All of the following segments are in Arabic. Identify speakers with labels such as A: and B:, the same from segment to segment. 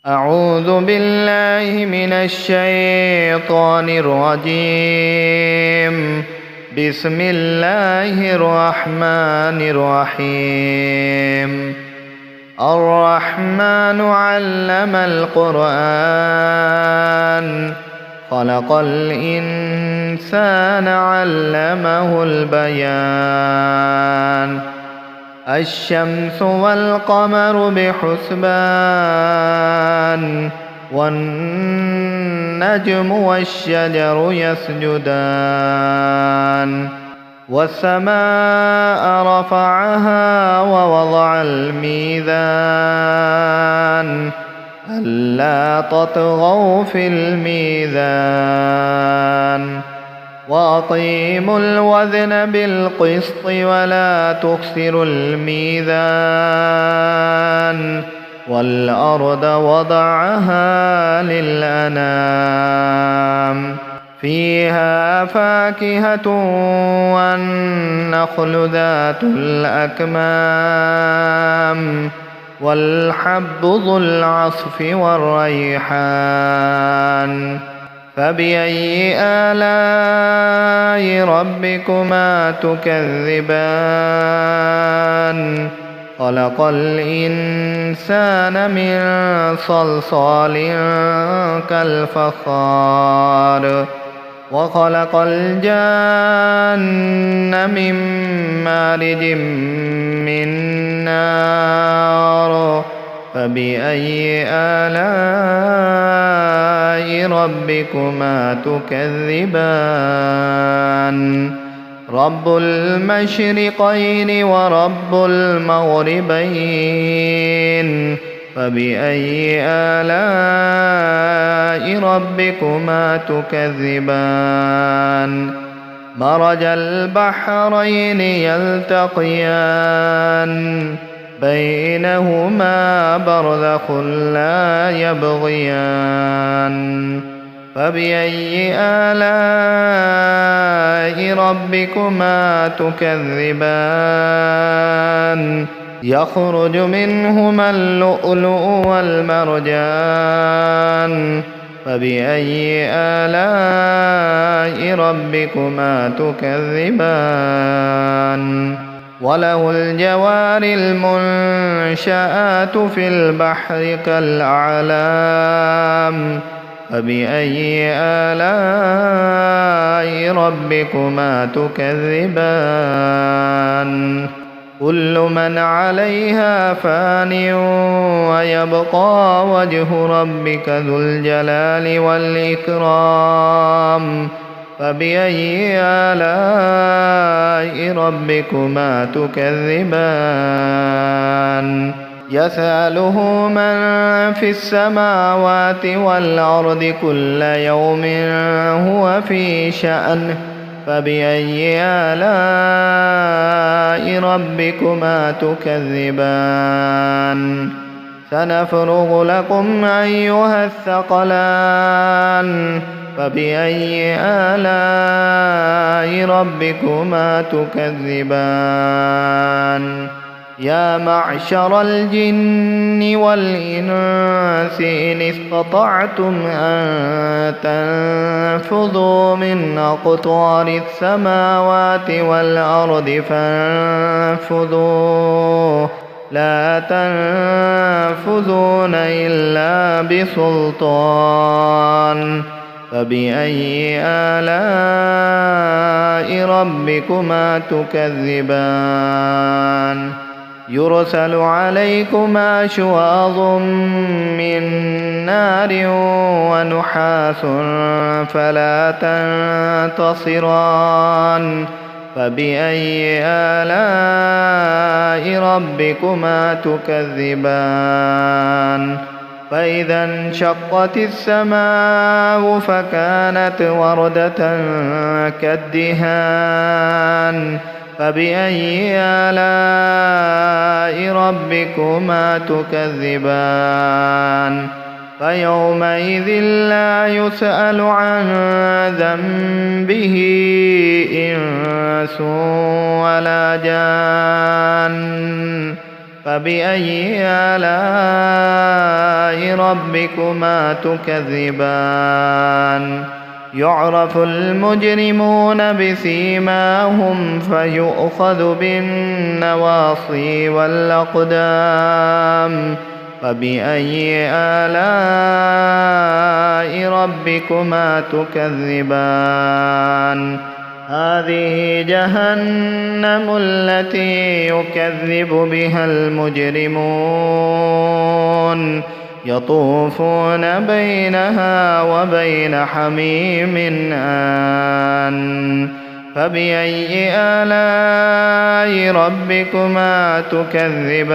A: أعوذ بالله من الشيطان الرجيم. بسم الله الرحمن الرحيم. الرحمن علم القرآن، خلق الإنسان علمه البيان. الشمس والقمر بحسبان، والنجم والشجر يسجدان. والسماء رفعها ووضع الميزان، ألا تطغوا في الميزان. وأقيموا الوزن بالقسط ولا تخسروا الميزان. والأرض وضعها للأنام، فيها فاكهة والنخل ذات الأكمام، والحب ذو العصف والريحان. فبأي آلاء ربكما تكذبان؟ خلق الإنسان من صلصال كالفخار، وخلق الجان من مارج من نار. فبأي آلاء ربكما تكذبان؟ رب المشرقين ورب المغربين. فبأي آلاء ربكما تكذبان؟ مرج البحرين يلتقيان، بينهما برزخ لا يبغيان. فبأي آلاء ربكما تكذبان؟ يخرج منهما اللؤلؤ والمرجان. فبأي آلاء ربكما تكذبان؟ وله الجوار المنشآت في البحر كالأعلام. فبأي آلاء ربكما تكذبان؟ كل من عليها فان، ويبقى وجه ربك ذو الجلال والإكرام. فبأي آلاء ربكما تكذبان؟ يسأله من في السماوات والأرض كل يوم هو في شأن. فبأي آلاء ربكما تكذبان؟ سنفرغ لكم أيها الثقلان. فبأي آلاء ربكما تكذبان؟ يا معشر الجن والإنس إن استطعتم أن تنفذوا من أقطار السماوات والأرض فانفذوا، لا تنفذون إلا بسلطان. فبأي آلاء ربكما تكذبان؟ يرسل عليكما شواظ من نار ونحاس فلا تنتصران. فبأي آلاء ربكما تكذبان؟ فإذا انشقت السماء فكانت وردة كالدهان. فبأي آلاء ربكما تكذبان؟ فيومئذ لا يسأل عن ذنبه إنس ولا جان. فبأي آلاء ربكما تكذبان يعرف المجرمون بسيماهم فيؤخذ بالنواصي والأقدام فبأي آلاء ربكما تكذبان هذه جهنم التي يكذب بها المجرمون يطوفون بينها وبين حميم آن فبأي آلاء ربكما تكذبان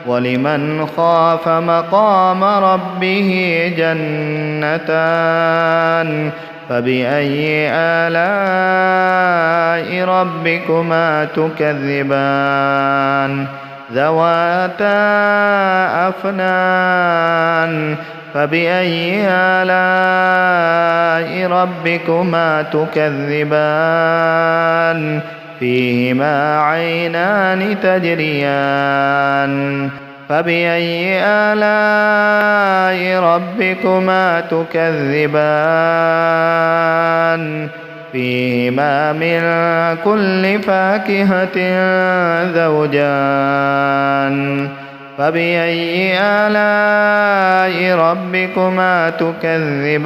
A: ولمن خاف مقام ربه جنتان فبأي آلاء ربكما تكذبان ذواتا أفنان فبأي آلاء ربكما تكذبان فيهما عينان تجريان فبأي آلاء ربكما تكذبان فيهما من كل فاكهة زوجان فبأي آلاء ربكما تكذبان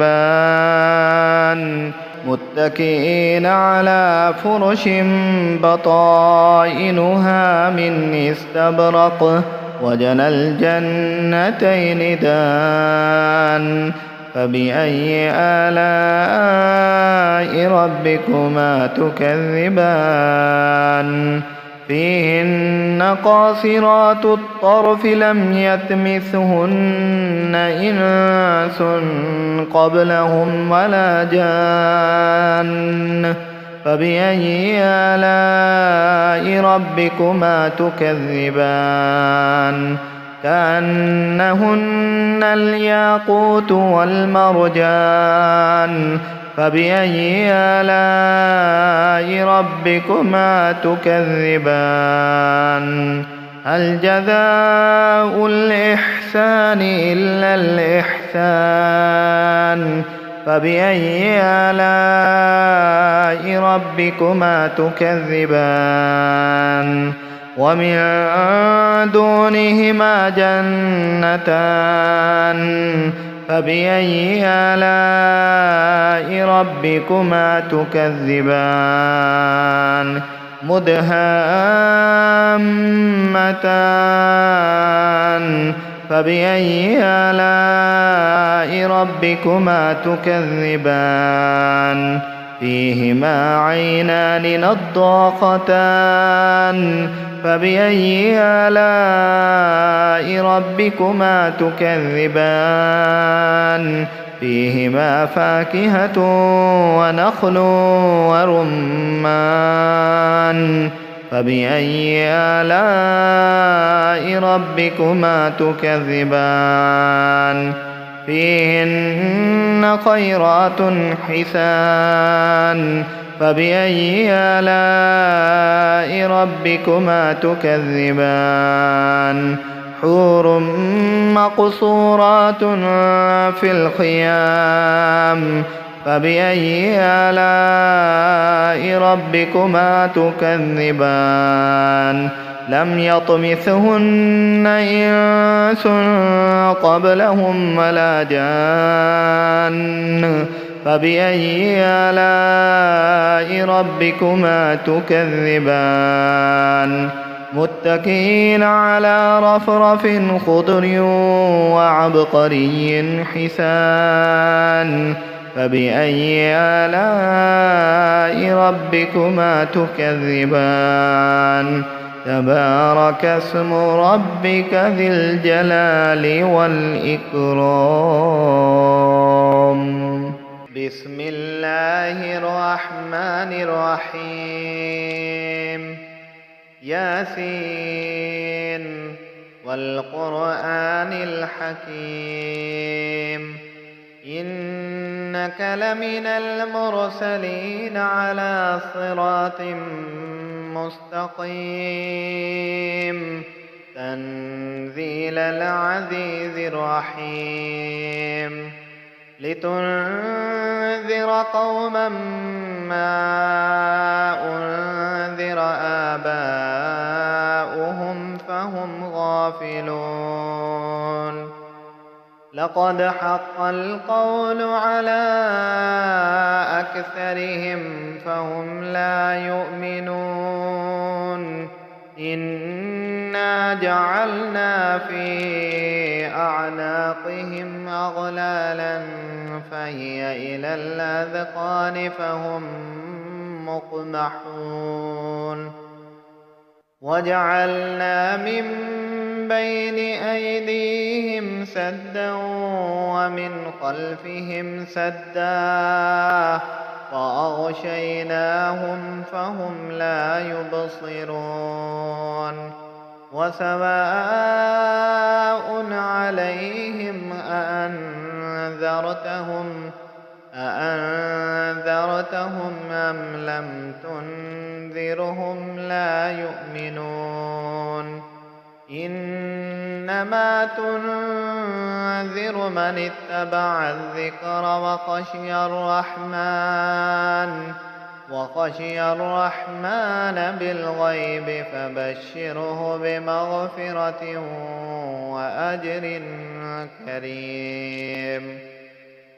A: متكئين على فرش بطائنها من استبرق وجنى الجنتين دان فبأي آلاء ربكما تكذبان فيهن قاصرات الطرف لم يطمثهن إنس قبلهم ولا جان فبأي آلاء ربكما تكذبان كأنهن الياقوت والمرجان فبأي آلاء ربكما تكذبان هل جزاء الإحسان إلا الإحسان فبأي آلاء ربكما تكذبان ومن دونهما جنتان فبأي آلاء ربكما تكذبان مدهامتان فبأي آلاء ربكما تكذبان فيهما عينان نضاختان فبأي آلاء ربكما تكذبان فيهما فاكهة ونخل ورمان فبأي آلاء ربكما تكذبان فيهن خيرات حسان فبأي آلاء ربكما تكذبان حور مقصورات في الخيام فبأي آلاء ربكما تكذبان لم يطمثهن إنس قبلهم ولا جان فبأي آلاء ربكما تكذبان متكئين على رفرف خضر وعبقري حسان فبأي آلاء ربكما تكذبان تبارك اسم ربك ذي الجلال والإكرام بسم الله الرحمن الرحيم ياسين والقرآن الحكيم إنك لمن المرسلين على صراط مستقيم تنزيل العزيز الرحيم لتنذر قوما ما أنذر آباؤهم فهم غافلون لقد حق القول على أكثرهم فهم لا يؤمنون إنا جعلنا في أعناقهم أغلالا فهي إلى الأذقان فهم مقمحون وجعلنا من بين أيديهم سدا ومن خلفهم سدا فأغشيناهم فهم لا يبصرون وسواء عليهم أأنذرتهم أم لم تنذرهم لا يؤمنون إنما تنذر من اتبع الذكر وخشي الرحمن بالغيب فبشره بمغفرة وأجر كريم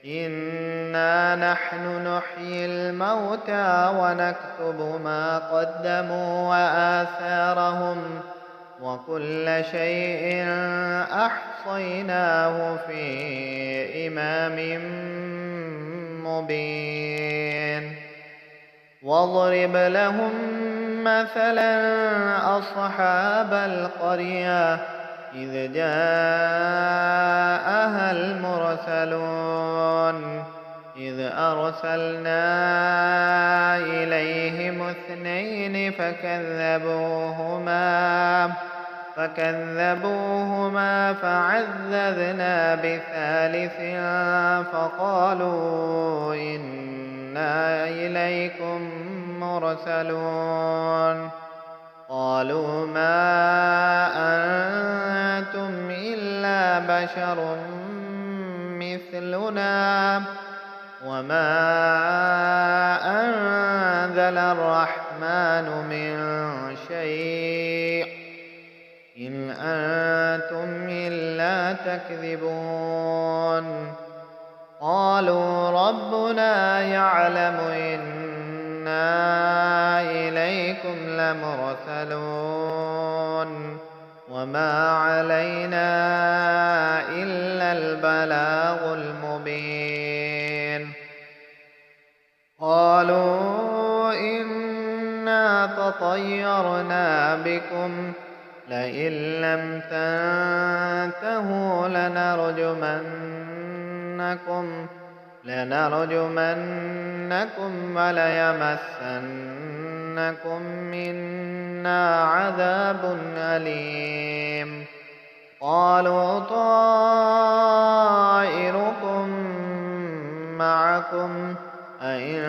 A: إنا نحن نحيي الموتى ونكتب ما قدموا وآثارهم وكل شيء أحصيناه في إمام مبين واضرب لهم مثلا أصحاب القرية إذ جاءها المرسلون إذ أرسلنا إليهم 2 فكذبوهما فعززنا ب3 فقالوا إنا إليكم مرسلون قالوا ما أنتم إلا بشر مثلنا وما أنزل الرحمن من شيء إن أنتم إلا تكذبون قالوا ربنا يعلم إنا إليكم لمرسلون وما علينا إلا البلاغ المبين قالوا إنا تطيرنا بكم لئن لم تنتهوا لنرجمنكم وليمسنكم منا عذاب أليم قالوا طائركم معكم أئن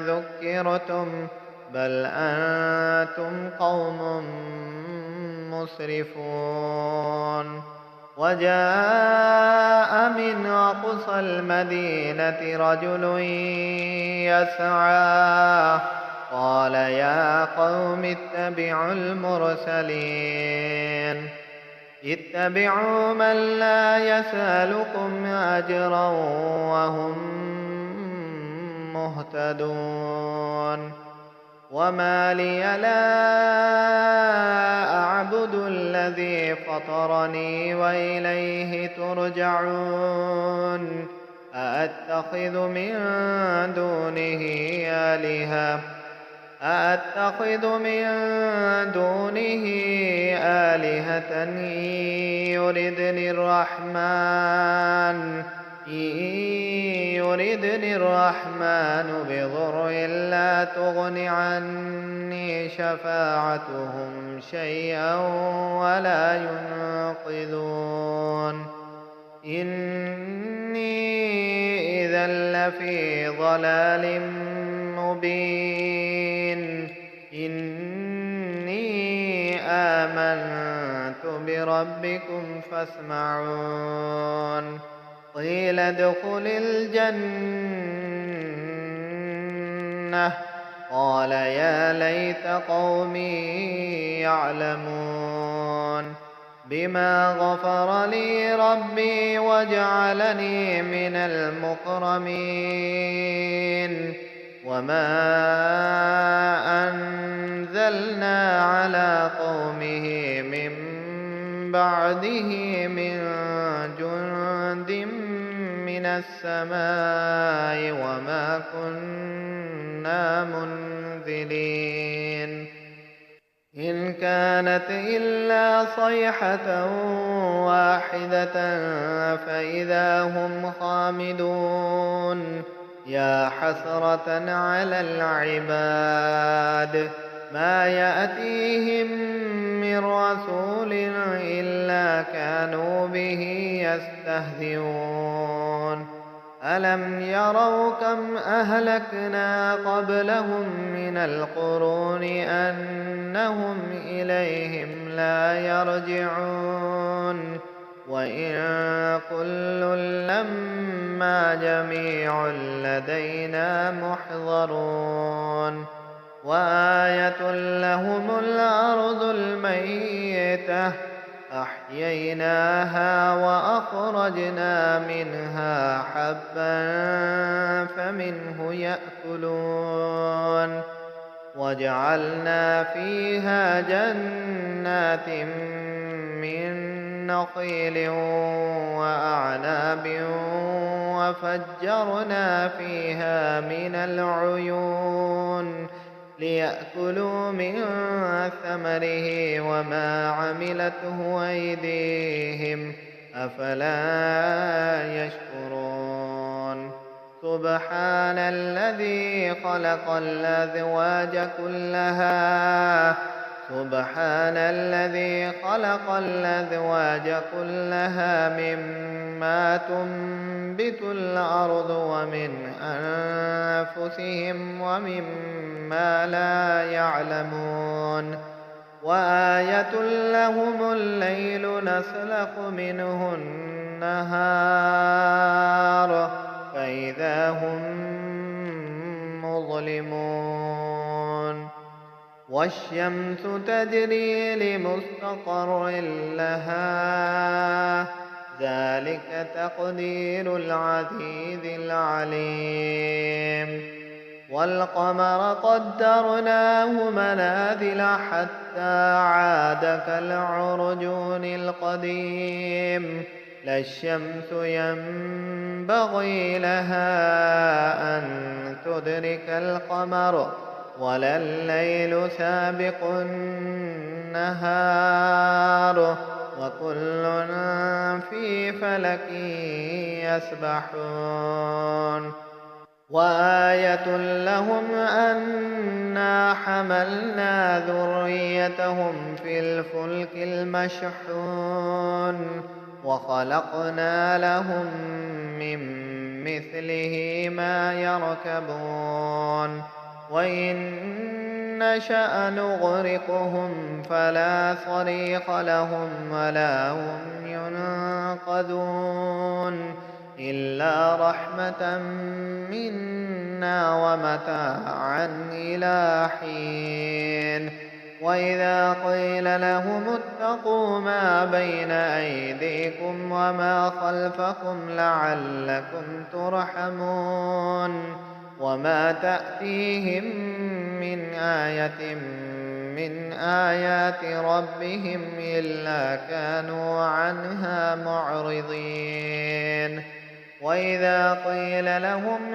A: ذكرتم بل أنتم قوم مسرفون وجاء من أقصى المدينة رجل يسعى قال يا قوم اتبعوا من لا يسألكم أجرا وهم مهتدون وما لي لا أعبد الذي فطرني وإليه ترجعون أأتخذ من دونه آلهة يردني الرحمن بضر لا تغن عني شفاعتهم شيئا ولا ينقذون إني إذا لفي ضلال مبين آمنت بربكم فاسمعون قيل ادخل الجنة قال يا ليت قومي يعلمون بما غفر لي ربي وجعلني من المكرمين وما أنزلنا على قومه من بعده من جند من السماء وما كنا منزلين إن كانت إلا صيحة واحدة فإذا هم خامدون يا حسرة على العباد ما يأتيهم من رسول إلا كانوا به يستهزئون ألم يروا كم أهلكنا قبلهم من القرون أنهم إليهم لا يرجعون وإن كل لما جميع لدينا محضرون وآية لهم الأرض الميتة أحييناها وأخرجنا منها حبا فمنه يأكلون وجعلنا فيها جنات من نخيل وأعناب وفجرنا فيها من العيون ليأكلوا من ثمره وما عملته أيديهم أفلا يشكرون سبحان الذي خلق الأزواج كلها مما تنبت الأرض ومن أنفسهم ومما لا يعلمون وآية لهم الليل نسلخ منه النهار فإذا هم مظلمون والشمس تجري لمستقر لها ذلك تقدير العزيز العليم والقمر قدرناه منازل حتى عاد كالعرجون القديم لا الشمس ينبغي لها أن تدرك القمر ولا الليل سابق النهار وكل في فلك يسبحون وآية لهم أنا حملنا ذريتهم في الفلك المشحون وخلقنا لهم من مثله ما يركبون وإن نشأ نغرقهم فلا صريخ لهم ولا هم ينقذون إلا رحمة منا ومتاعا إلى حين وإذا قيل لهم اتقوا ما بين أيديكم وما خلفكم لعلكم ترحمون وما تأتيهم من آية من آيات ربهم إلا كانوا عنها معرضين وإذا قيل لهم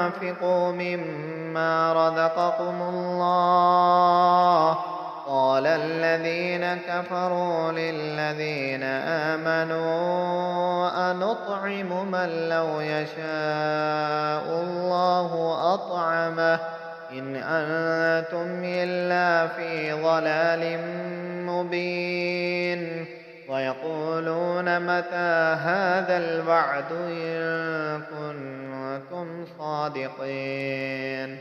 A: أنفقوا مما رزقكم الله قال الذين كفروا للذين آمنوا أنطعم من لو يشاء الله أطعمه إن أنتم إلا في ضلال مبين ويقولون متى هذا الوعد إن كنتم صادقين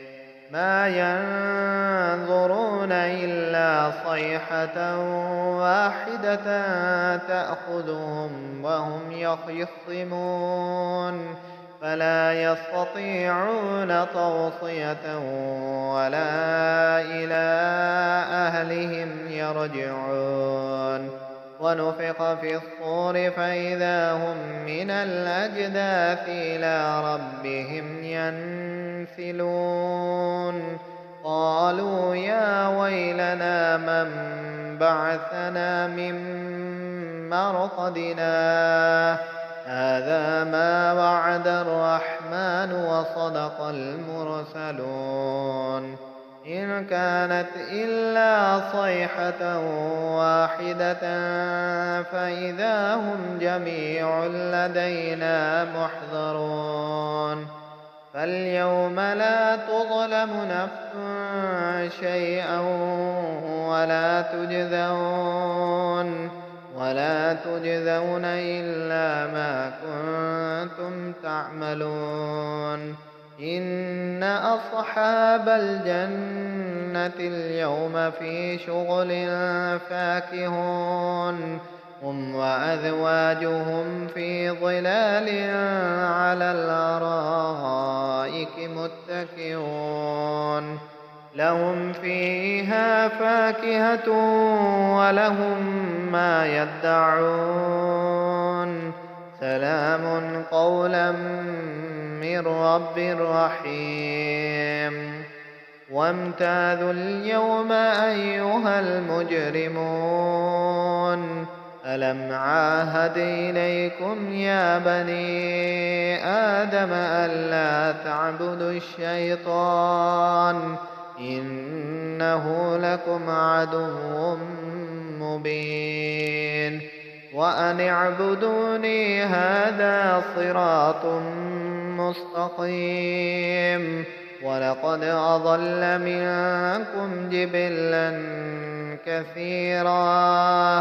A: ما ينظرون إلا صيحة واحدة تأخذهم وهم يخصمون فلا يستطيعون توصية ولا إلى أهلهم يرجعون ونفخ في الصور فإذا هم من الأجداث إلى ربهم ينسلون قالوا يا ويلنا من بعثنا من مرقدنا هذا ما وعد الرحمن وصدق المرسلون إن كانت إلا صيحة واحدة فإذا هم جميع لدينا محضرون فاليوم لا تظلم نفس شيئا ولا تجزون إلا ما كنتم تعملون إن أصحاب الجنة اليوم في شغل فاكهون هم وأزواجهم في ظلال على الأرائك متكئون لهم فيها فاكهة ولهم ما يدعون سلام قولا من رب رحيم وامتازوا اليوم أيها المجرمون ألم عاهد إليكم يا بني آدم ألا تعبدوا الشيطان إنه لكم عدو مبين وأن اعبدوني هذا صراط مستقيم ولقد أضل منكم جبلا كثيرا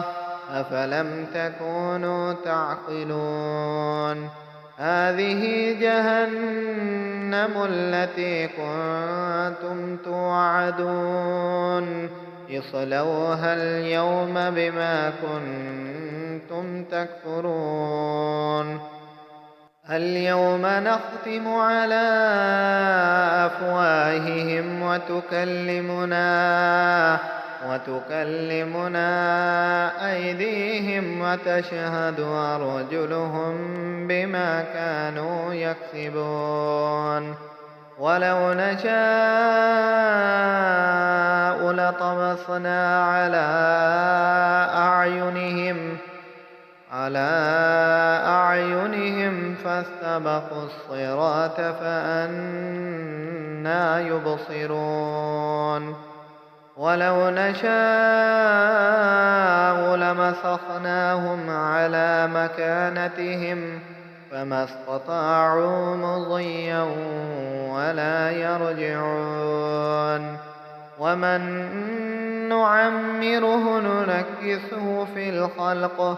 A: أفلم تكونوا تعقلون هذه جهنم التي كنتم توعدون اصلوها اليوم بما كنتم تكفرون اليوم نختم على أفواههم وتكلمنا أيديهم وتشهد أرجلهم بما كانوا يكسبون ولو نشاء لطمسنا على أعينهم فاستبقوا الصراط فأنى يبصرون ولو نشاء لمسخناهم على مكانتهم فما استطاعوا مضيا ولا يرجعون ومن نعمره ننكسه في الخلق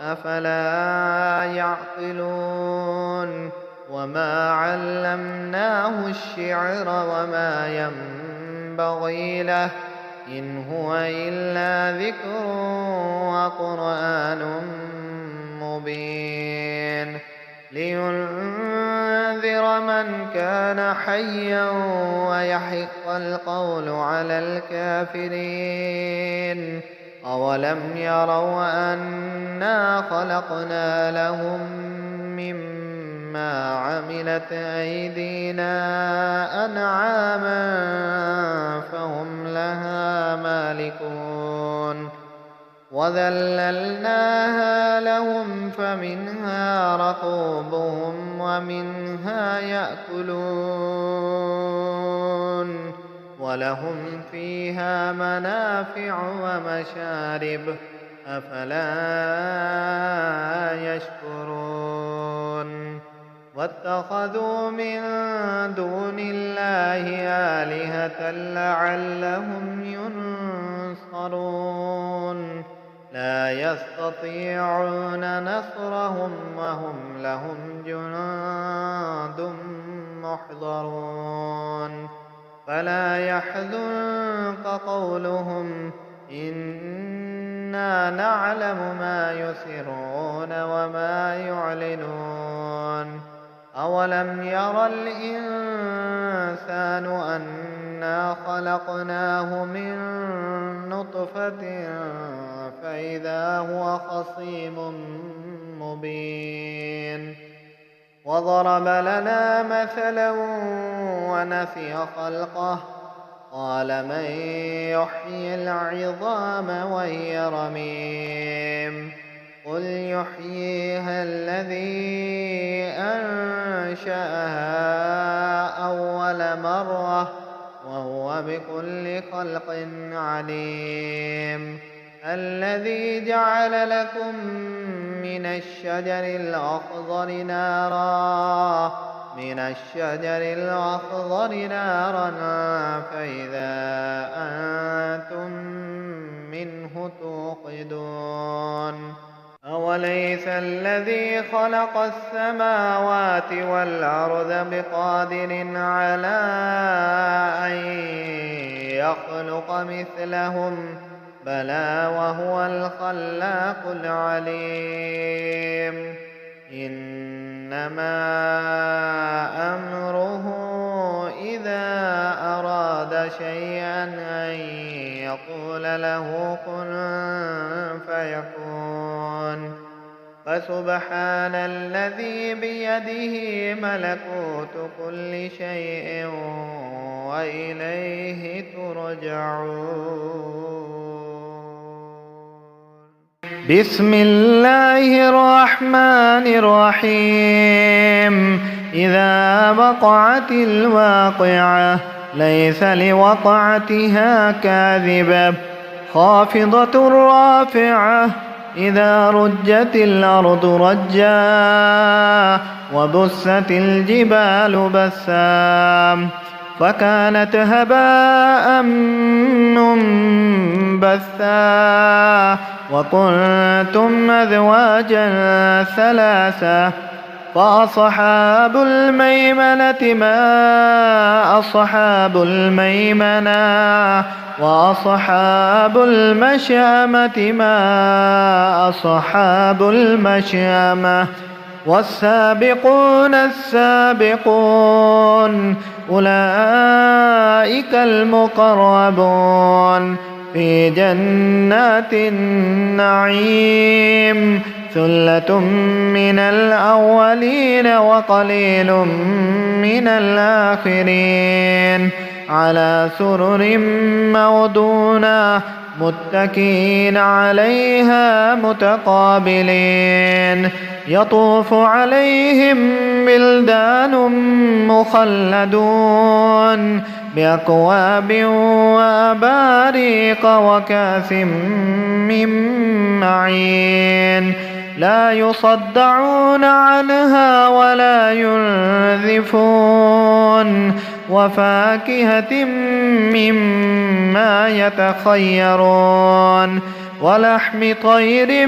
A: أفلا يعقلون وما علمناه الشعر وما ينبغي له إن هو إلا ذكر وقرآن مبين لينذر من كان حيا ويحق القول على الكافرين أولم يروا أنا خلقنا لهم مما عملت أيدينا أنعاما فهم لها مالكون وذللناها لهم فمنها ركوبهم ومنها يأكلون ولهم فيها منافع ومشارب أفلا يشكرون واتخذوا من دون الله آلهة لعلهم ينصرون لا يستطيعون نصرهم وهم لهم جند محضرون فلا يحزنك قولهم إنا نعلم ما يسرون وما يعلنون أولم ير الإنسان أنا خلقناه من نطفة فإذا هو خصيم مبين وضرب لنا مثلا ونسي خلقه قال من يحيي العظام وهي رميم قل يحييها الذي أنشأها أول مرة وهو بكل خلق عليم الذي جعل لكم من الشجر الأخضر نارا فإذا أنتم منه توقدون أوليس الذي خلق السماوات والأرض بقادر على أن يخلق مثلهم بلى وهو الخلاق العليم إنما أمره إذا أراد شيئا أن يقول له كن فيكون فسبحان الذي بيده ملكوت كل شيء وإليه ترجعون بسم الله الرحمن الرحيم إذا وقعت الواقعة ليس لوقعتها كاذبة خافضة رافعة إذا رجت الأرض رجا وبست الجبال بسا فكانت هباء منبثا وكنتم أزواجا ثلاثة فأصحاب الميمنة ما أصحاب الميمنة وأصحاب المشأمة ما أصحاب المشأمة والسابقون السابقون أولئك المقربون في جنات النعيم ثلة من الأولين وقليل من الآخرين على سرر موضونة متكئين عليها متقابلين يطوف عليهم بلدان مخلدون بأكواب وأباريق وكأس من معين لا يصدعون عنها ولا ينزفون وفاكهة مما يتخيرون ولحم طير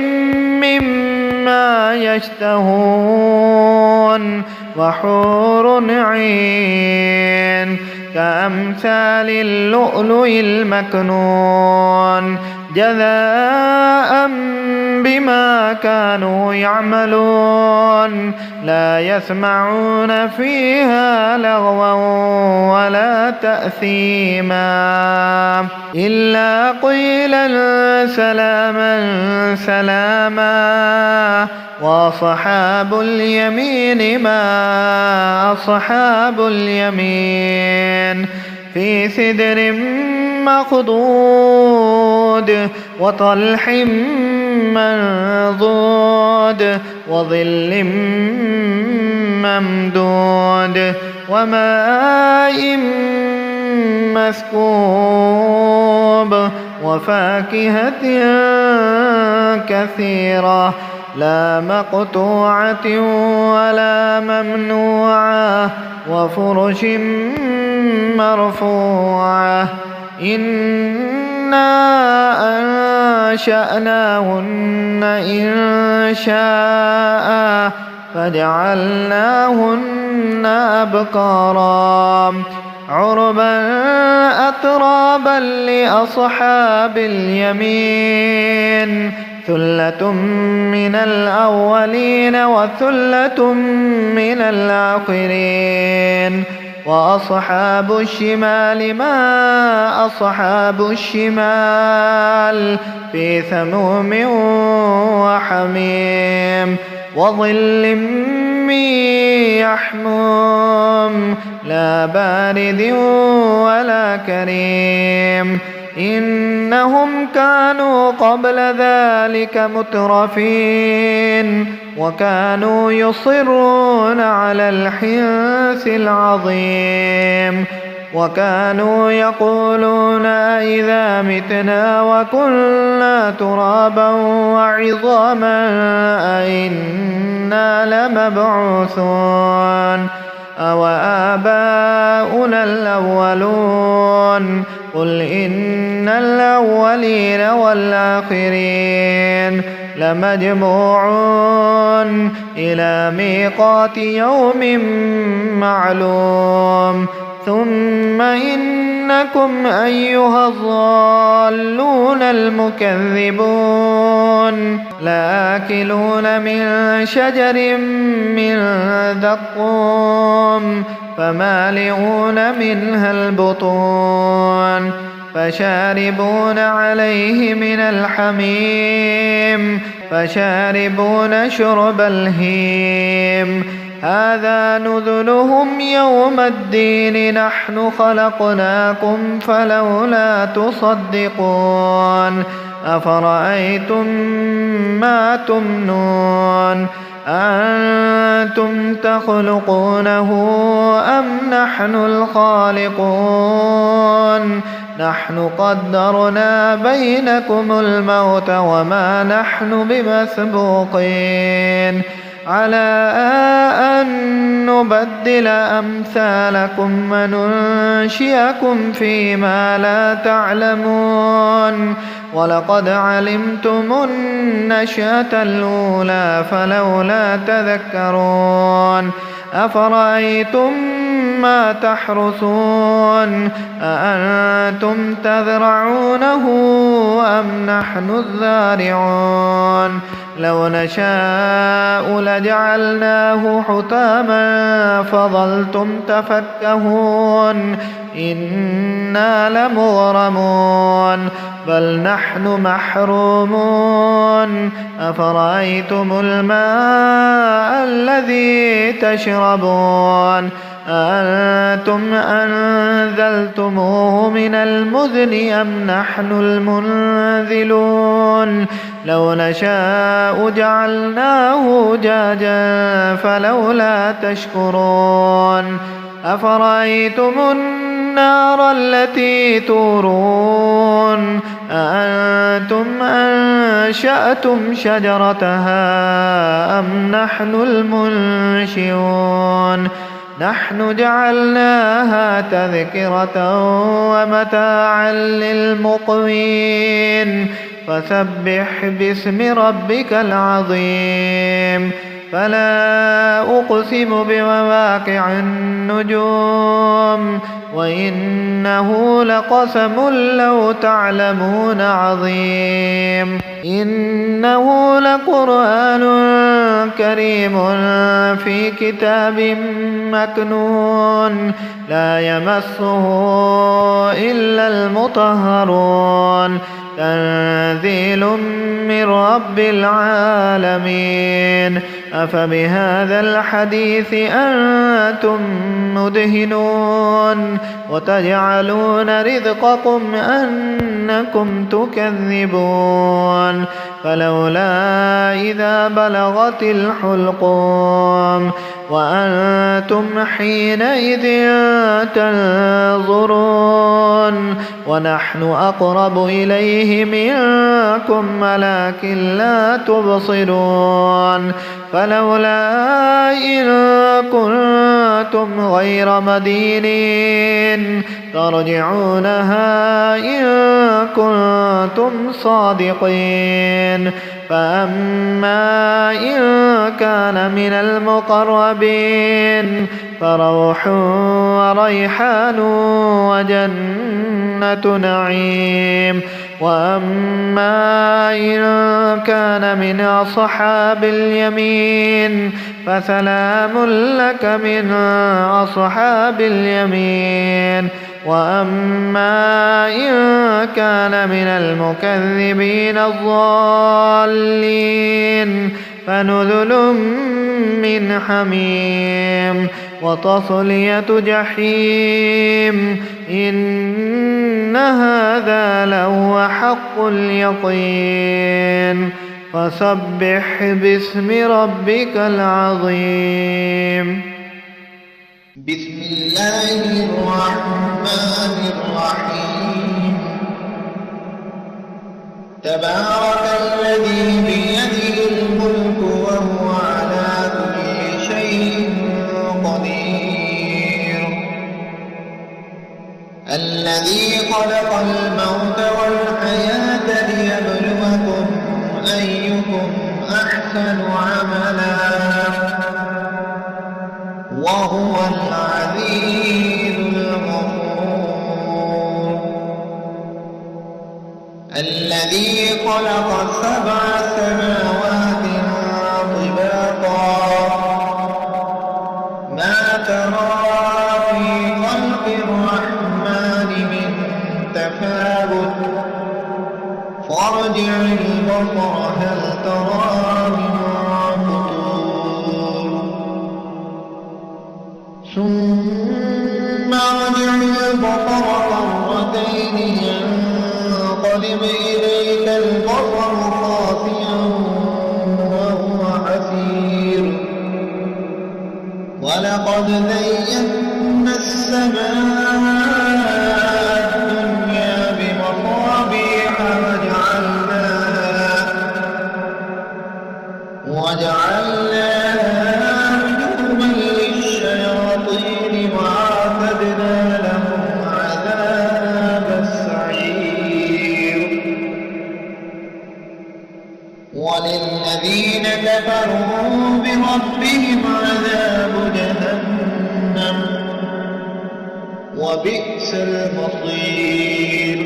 A: مما يشتهون وحور عين كأمثال اللؤلؤ المكنون جزاء بما كانوا يعملون لا يسمعون فيها لغوا ولا تأثيما إلا قيلا سلاما سلاما وأصحاب اليمين ما أصحاب اليمين في سدر مخضود وطلح منضود وظل ممدود وماء مسكوب وفاكهة كثيرة لا مقطوعة ولا ممنوعة وفرش مرفوعة إنا أنشأناهن إن شاء فجعلناهن أبكارا عربا أترابا لأصحاب اليمين ثلة من الأولين وثلة من الآخرين وأصحاب الشمال ما أصحاب الشمال في سموم وحميم وظل من يحموم لا بارد ولا كريم إنهم كانوا قبل ذلك مترفين وكانوا يصرون على الحنث العظيم وكانوا يقولون أإذا متنا وكنا ترابا وعظاما أإنا لمبعوثون أوآباؤنا الأولون قل إن الأولين والآخرين لمجموعون إلى ميقات يوم معلوم ثم إنكم أيها الضالون المكذبون لآكلون من شجر من زقوم فمالئون منها البطون فشاربون عليه من الحميم فشاربون شرب الهيم هذا نزلهم يوم الدين نحن خلقناكم فلولا تصدقون أفرأيتم ما تمنون أنتم تخلقونه أم نحن الخالقون نحن قدرنا بينكم الموت وما نحن بمسبوقين على أن نبدل أمثالكم وننشئكم فيما لا تعلمون ولقد علمتم النشأة الأولى فلولا تذكرون أفرأيتم ما تحرثون أأنتم تزرعونه أم نحن الزارعون لو نشاء لجعلناه حطاما فظلتم تفكهون إنا لمغرمون بل نحن محرومون أفرأيتم الماء الذي تشربون أأنتم أنزلتموه من المزن أم نحن المنزلون لو نشاء جعلناه جاجا فلولا تشكرون أفرأيتم النار التي تورون أأنتم أنشأتم شجرتها أم نحن المنشئون نحن جعلناها تذكرة ومتاعا للمقوين فسبح باسم ربك العظيم فلا أقسم بمواقع النجوم وإنه لقسم لو تعلمون عظيم إنه لقرآن كريم في كتاب مكنون لا يمسه إلا المطهرون تنزيل من رب العالمين أفبهذا الحديث أنتم مدهنون وتجعلون رزقكم أنكم تكذبون فلولا إذا بلغت الحلقوم وأنتم حينئذ تنظرون ونحن أقرب إليه منكم ولكن لا تبصرون فلولا إن كنتم غير مدينين ترجعونها إن كنتم صادقين فأما إن كان من المقربين فروح وريحان وجنة نعيم. وأما إن كان من أصحاب اليمين فسلام لك من أصحاب اليمين. وأما إن كان من المكذبين الضالين فنزل من حميم وتصلية جحيم. إن هذا لهو حق اليقين. فسبح باسم ربك العظيم.
B: بسم الله الرحمن الرحيم. تبارك الذي بيده الملك وهو على كل شيء قدير. الذي خلق الموت والحياة ليبلوكم أيكم أحسن عملا وهو العزيز الغفور. الذي خلق 7 سماوات طباقا ما ترى في خلق الرحمن من تفاوت فارجع البصر هل ترى من فطور ثم ارجع البصر مرتين ينقلب إليك البصر خاسئا وهو حسير. ولقد زينا السماء الدنيا بمصابيح وجعلناها رجوما للشياطين وأعتدنا لهم عذاب السعير. وللذين كفروا بربهم عذاب جهنم وبئس المصير.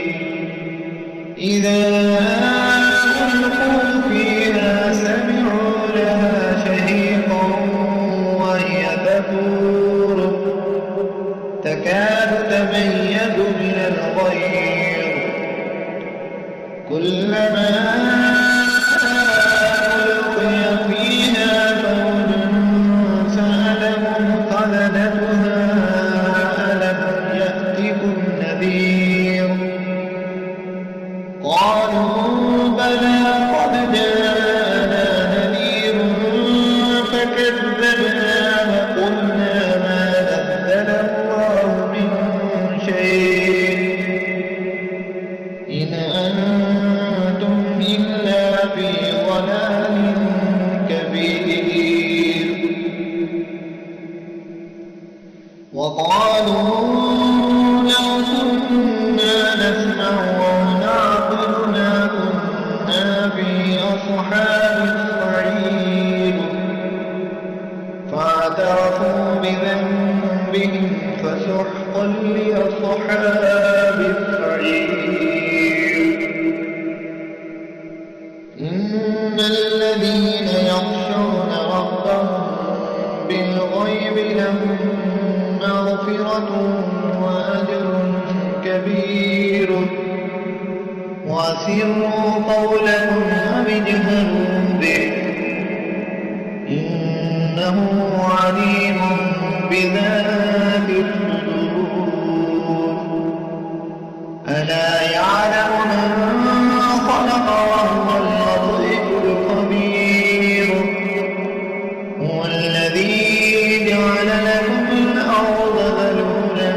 B: إذا ألقوا فيها سمعوا لها شهيقا وهي تفور تكاد تميز من الغيظ كلما ألقي فيها فوج سألهم خزنتها ألم يأتكم نذير قالوا بلى قد جاءنا نذير فكذبنا وقلنا ما نزل الله من شيء إن أنتم إلا في ضلال كبير. وقالوا لو كنا نسمع ونعقل ما كنا في أصحاب السعير فاعترفوا بذنبهم فسحقا لأصحاب السعير. إن الذين يخشون ربهم بالغيب لهم مغفرة وأجر كبير. وأسروا قولكم أو اجهروا به إنه عليم بذات الصدور. ألا يعلم من خلق وهو اللطيف الخبير. هو الذي جعل لكم الأرض ذلولا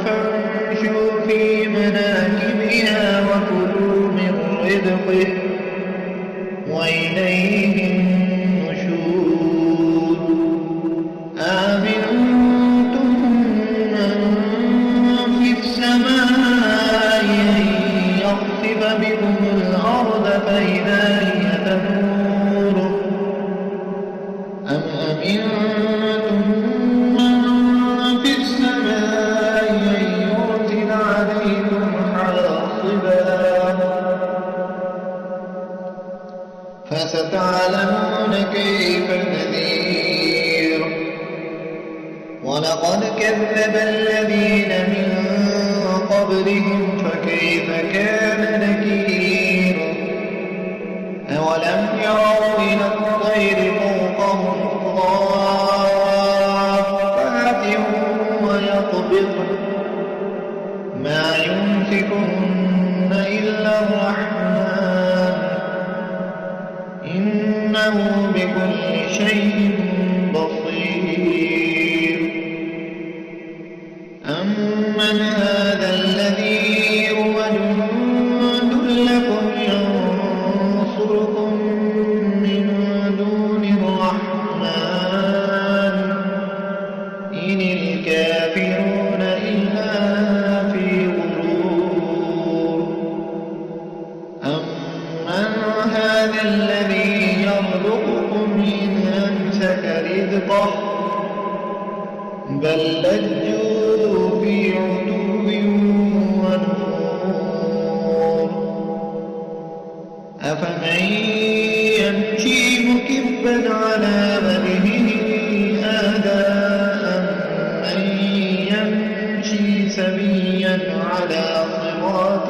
B: فامشوا في مناكبها وكلوا من رزقه وإليه النشور. آمنتم من في السماء أن يخسف بكم الأرض أم أمنتم من في السماء أن يرسل عليكم حاصبا فستعلمون كيف نذير ولقد كذب الذين من قبلهم فكيف كان نكير أولم يروا إلى الطير فوقهم صافات ويقبضن ما يمسكن إلا الرحمن إنه بكل شيء بصير أمن هذا الذي هو جند لكم ينصركم من دون الرحمن إن الكافرون إلا في غرور أمن هذا الذي يرزقكم إن أمسك رزقه بل لجوا في عتو ونفور أفمن يمشي مكبا على وجهه أهدى أمن يمشي سويا على صراط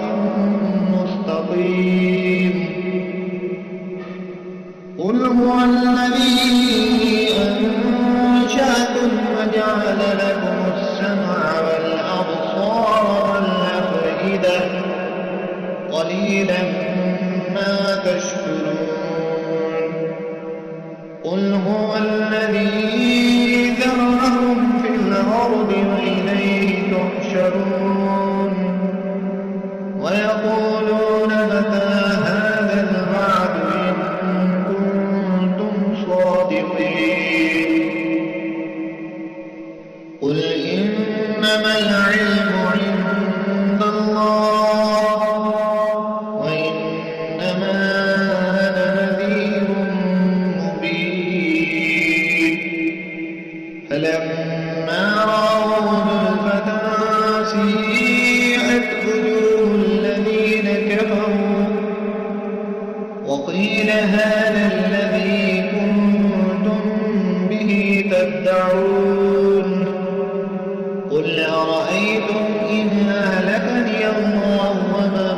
B: مستقيم قل هو الذي أنشأكم وجعل لكم السمع والأبصار والأفئدة قليلا ما تشكرون قل هو الذي ذرأكم في الأرض وإليه تحشرون ويقولون متى هذا الوعد إن كنتم صادقين قل إنما العلم عند الله وإنما أنا نذير مبين فلما رأوه زلفة سيئت وجوه الذين كفروا وقيل هذا الذي كنتم به تدعون قل أرأيتم إن أهلكني الله ومن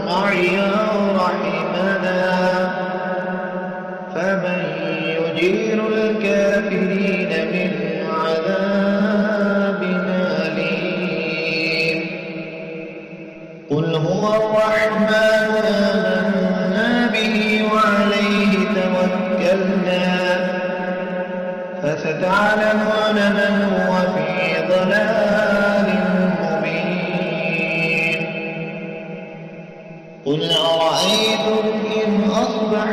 B: معي أو رحمنا فمن يجير الكافرين من عذاب أليم قل هو الرحمن آمنا به وعليه توكلنا فستعلمون من هو في ضلال مبين قل أرأيتم إن أصبح